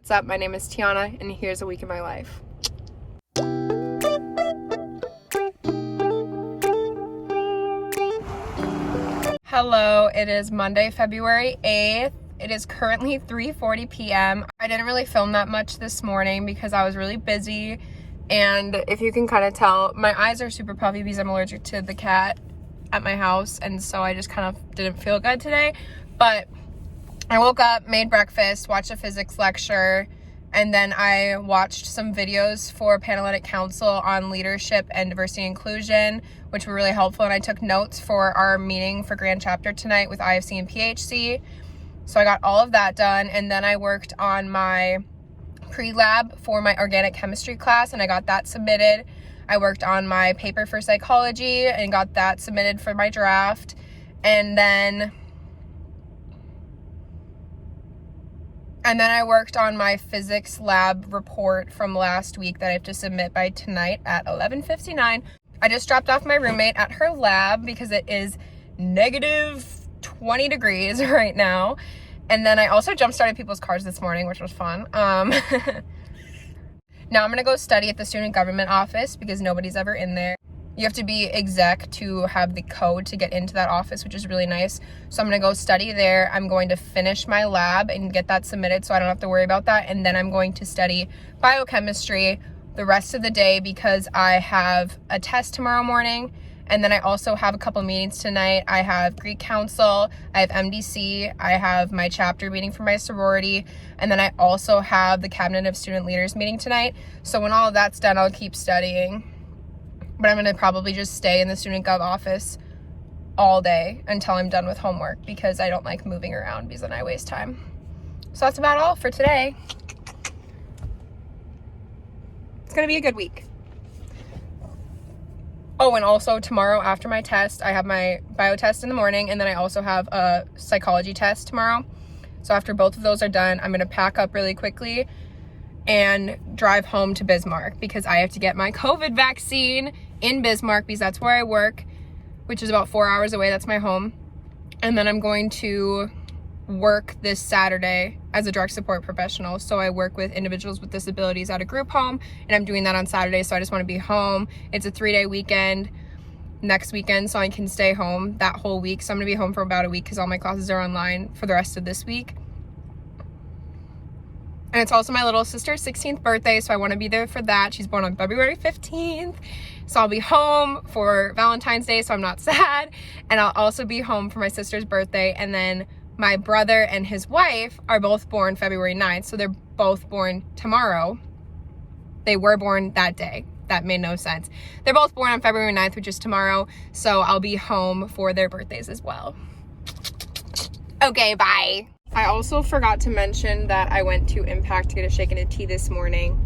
What's up? My name is Tiana, and here's a week in my life. Hello, it is Monday, February 8th. It is currently 3:40 p.m. I didn't really film that much this morning because I was really busy, and if you can kind of tell, my eyes are super puffy because I'm allergic to the cat at my house, and so I just kind of didn't feel good today. But I woke up, made breakfast, watched a physics lecture, and then I watched some videos for Panhellenic Council on leadership and diversity and inclusion, which were really helpful. And I took notes for our meeting for Grand Chapter tonight with IFC and PHC. So I got all of that done. And then I worked on my pre-lab for my organic chemistry class, and I got that submitted. I worked on my paper for psychology and got that submitted for my draft. And then I worked on my physics lab report from last week that I have to submit by tonight at 11:59. I just dropped off my roommate at her lab because it is negative 20 degrees right now. And then I also jump-started people's cars this morning, which was fun. Now I'm gonna go study at the student government office because nobody's ever in there. You have to be exec to have the code to get into that office, which is really nice. So I'm gonna go study there. I'm going to finish my lab and get that submitted so I don't have to worry about that. And then I'm going to study biochemistry the rest of the day because I have a test tomorrow morning. And then I also have a couple meetings tonight. I have Greek Council, I have MDC, I have my chapter meeting for my sorority, and then I also have the Cabinet of Student Leaders meeting tonight. So when all of that's done, I'll keep studying. But I'm gonna probably just stay in the student gov office all day until I'm done with homework because I don't like moving around because then I waste time. So that's about all for today. It's gonna be a good week. Oh, and also tomorrow after my test, I have my bio test in the morning, and then I also have a psychology test tomorrow. So after both of those are done, I'm gonna pack up really quickly and drive home to Bismarck because I have to get my COVID vaccine in Bismarck because that's where I work, which is about 4 hours away. That's my home. And then I'm going to work this Saturday as a direct support professional. So I work with individuals with disabilities at a group home, and I'm doing that on Saturday. So I just want to be home. It's a 3-day weekend next weekend, so I can stay home that whole week. So I'm gonna be home for about a week because all my classes are online for the rest of this week. And it's also my little sister's 16th birthday, so I want to be there for that. She's born on February 15th. So I'll be home for Valentine's Day, so I'm not sad. And I'll also be home for my sister's birthday. And then my brother and his wife are both born February 9th, so they're both born tomorrow. They were born that day. That made no sense. They're both born on February 9th, which is tomorrow, so I'll be home for their birthdays as well. Okay, bye. I also forgot to mention that I went to Impact to get a shake and a tea this morning.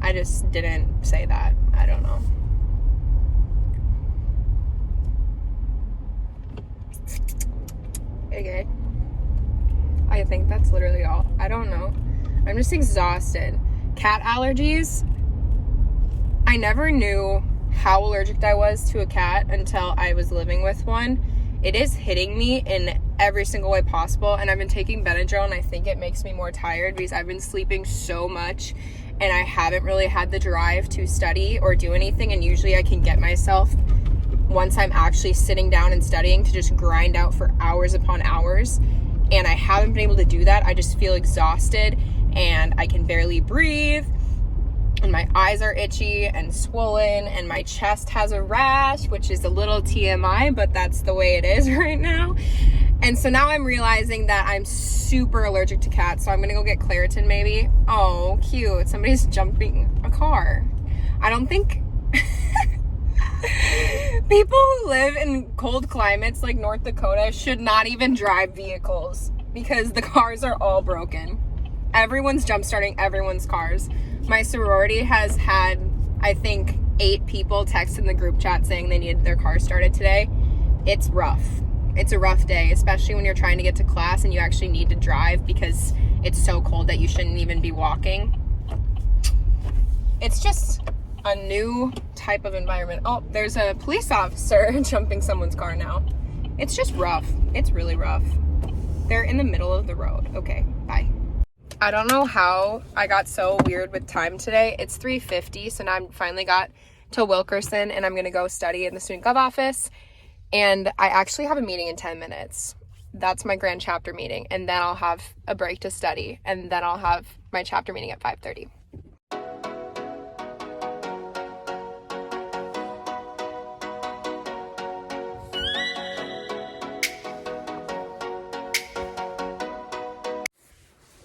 I just didn't say that. I don't know. Okay. I think that's literally all. I don't know. I'm just exhausted. Cat allergies. I never knew how allergic I was to a cat until I was living with one. It is hitting me in every single way possible, and I've been taking Benadryl, and I think it makes me more tired because I've been sleeping so much and I haven't really had the drive to study or do anything. And usually I can get myself, once I'm actually sitting down and studying, to just grind out for hours upon hours, and I haven't been able to do that. I just feel exhausted and I can barely breathe, and my eyes are itchy and swollen, and my chest has a rash, which is a little TMI, but that's the way it is right now. And so now I'm realizing that I'm super allergic to cats, so I'm gonna go get Claritin maybe. Oh, cute. Somebody's jumping a car. I don't think people who live in cold climates like North Dakota should not even drive vehicles because the cars are all broken. Everyone's jump starting everyone's cars. My sorority has had, I think, 8 people text in the group chat saying they needed their car started today. It's rough. It's a rough day, especially when you're trying to get to class and you actually need to drive because it's so cold that you shouldn't even be walking. It's just a new type of environment. Oh, there's a police officer jumping someone's car now. It's just rough. It's really rough. They're in the middle of the road. Okay. Bye. I don't know how I got so weird with time today. It's 3:50, so now I finally got to Wilkerson, and I'm going to go study in the student gov office. And I actually have a meeting in 10 minutes. That's my grand chapter meeting, and then I'll have a break to study, and then I'll have my chapter meeting at 5:30.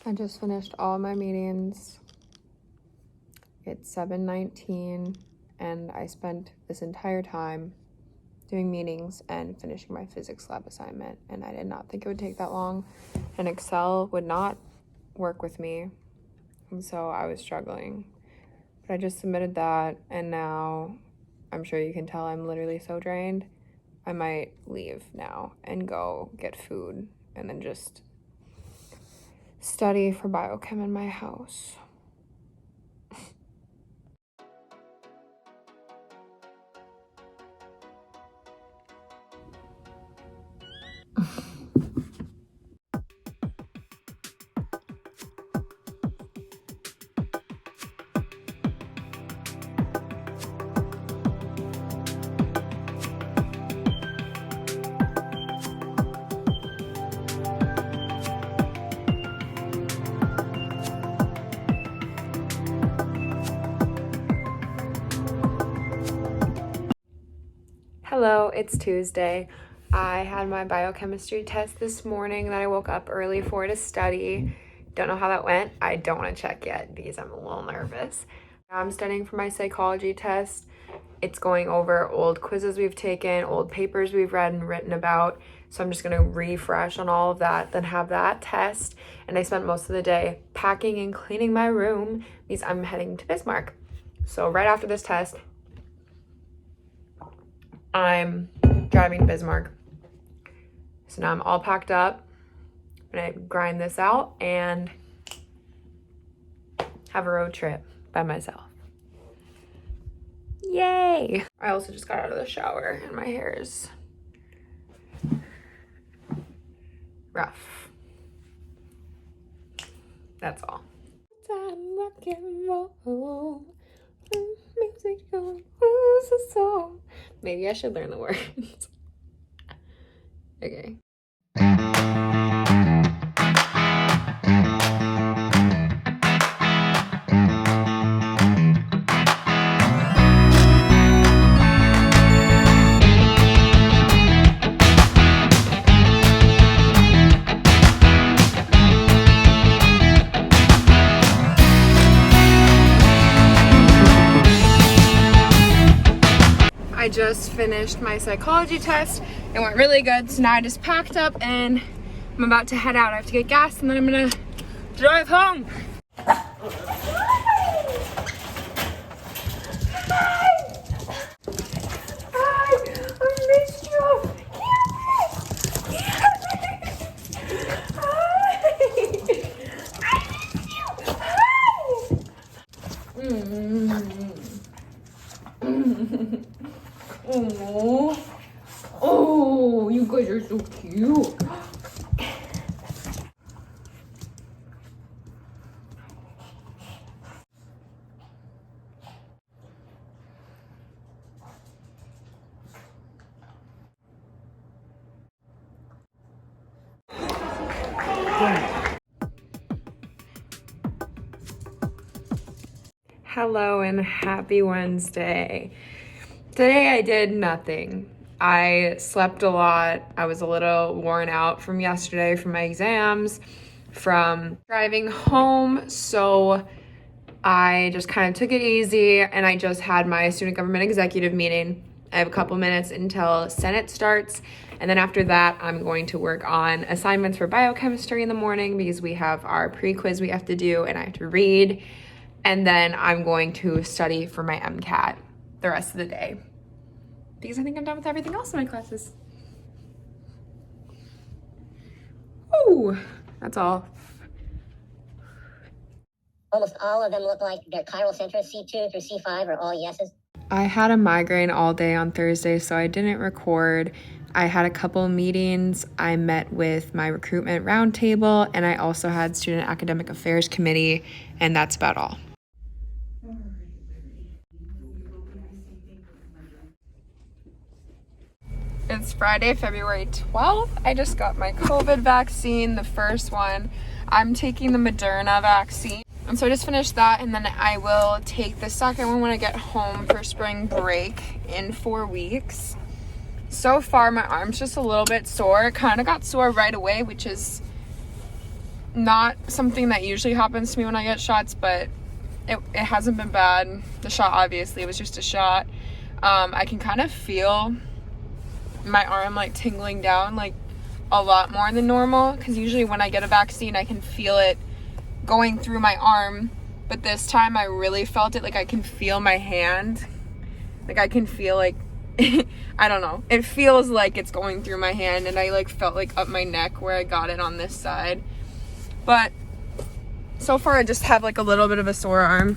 I just finished all my meetings. It's 7:19, and I spent this entire time doing meetings and finishing my physics lab assignment, and I did not think it would take that long, and Excel would not work with me, and so I was struggling. But I just submitted that, and now I'm sure you can tell I'm literally so drained. I might leave now and go get food and then just study for biochem in my house. Hello, it's Tuesday. I had my biochemistry test this morning that I woke up early for to study. Don't know how that went. I don't want to check yet because I'm a little nervous. Now I'm studying for my psychology test. It's going over old quizzes we've taken, old papers we've read and written about. So I'm just going to refresh on all of that, then have that test. And I spent most of the day packing and cleaning my room because I'm heading to Bismarck. So right after this test, I'm driving to Bismarck. So now I'm all packed up. I'm gonna grind this out and have a road trip by myself. Yay! I also just got out of the shower and my hair is rough. That's all. Time rock and roll. Music going lose a soul. Maybe I should learn the words. Okay. I just finished my psychology test. It went really good, so now I just packed up and I'm about to head out. I have to get gas and then I'm gonna drive home. Hi! I missed you! Oh, you guys are so cute. Hello and happy Wednesday. Today I did nothing. I slept a lot. I was a little worn out from yesterday from my exams, from driving home. So I just kind of took it easy and I just had my student government executive meeting. I have a couple minutes until Senate starts. And then after that, I'm going to work on assignments for biochemistry in the morning because we have our pre-quiz we have to do and I have to read. And then I'm going to study for my MCAT the rest of the day because I think I'm done with everything else in my classes. Ooh, that's all. Almost all of them look like their chiral centers, C2 through C5, are all yeses. I had a migraine all day on Thursday, so I didn't record I had a couple meetings. I met with my recruitment roundtable, and I also had student academic affairs committee, and that's about all. It's Friday, February 12th. I just got my COVID vaccine, the first one. I'm taking the Moderna vaccine. And so I just finished that, and then I will take the second one when I get home for spring break in 4 weeks. So far, my arm's just a little bit sore. It kind of got sore right away, which is not something that usually happens to me when I get shots, but it hasn't been bad. The shot, obviously, it was just a shot. I can kind of feel my arm like tingling down like a lot more than normal, because usually when I get a vaccine I can feel it going through my arm, but this time I really felt it. Like I can feel my hand, like I can feel like I don't know, it feels like it's going through my hand, and I like felt like up my neck where I got it on this side. But so far I just have like a little bit of a sore arm.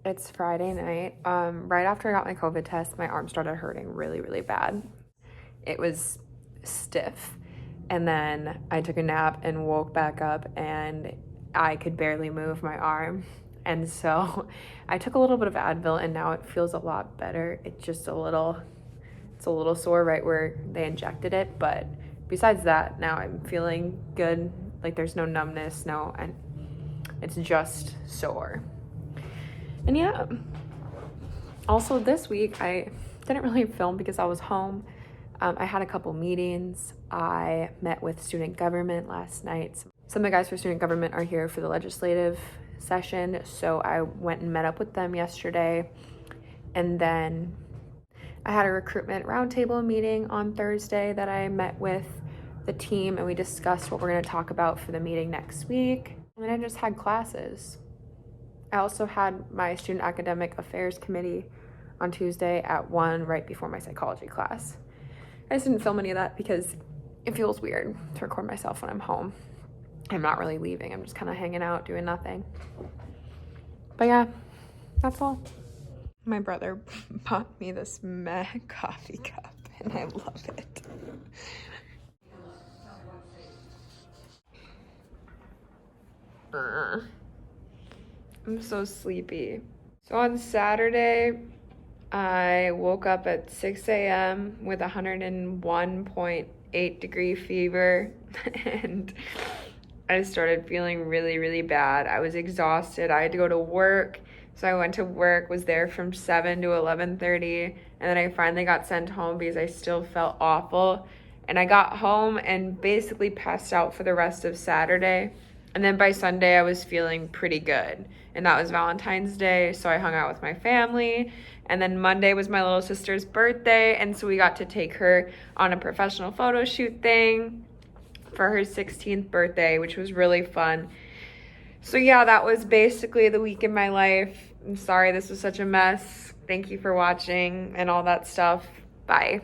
It's Friday night. Right after I got my COVID test, my arm started hurting really, really bad. It was stiff. And then I took a nap and woke back up, and I could barely move my arm. And so I took a little bit of Advil, and now it feels a lot better. It's just a little sore right where they injected it. But besides that, now I'm feeling good. Like there's no numbness, and it's just sore. And yeah, also this week I didn't really film because I was home. I had a couple meetings. I met with student government last night. Some of the guys for student government are here for the legislative session, so I went and met up with them yesterday. And then I had a recruitment roundtable meeting on Thursday that I met with the team, and we discussed what we're going to talk about for the meeting next week. And then I just had classes. I also had my student academic affairs committee on Tuesday at 1 right before my psychology class. I just didn't film any of that because it feels weird to record myself when I'm home. I'm not really leaving. I'm just kind of hanging out, doing nothing. But yeah, that's all. My brother bought me this meh coffee cup, and I love it. I'm so sleepy. So on Saturday, I woke up at 6 a.m. with 101.8 degree fever, and I started feeling really, really bad. I was exhausted. I had to go to work. So I went to work, was there from 7 to 11:30, and then I finally got sent home because I still felt awful. And I got home and basically passed out for the rest of Saturday. And then by Sunday, I was feeling pretty good. And that was Valentine's Day, so I hung out with my family. And then Monday was my little sister's birthday, and so we got to take her on a professional photo shoot thing for her 16th birthday, which was really fun. So yeah, that was basically the week in my life. I'm sorry this was such a mess. Thank you for watching and all that stuff. Bye.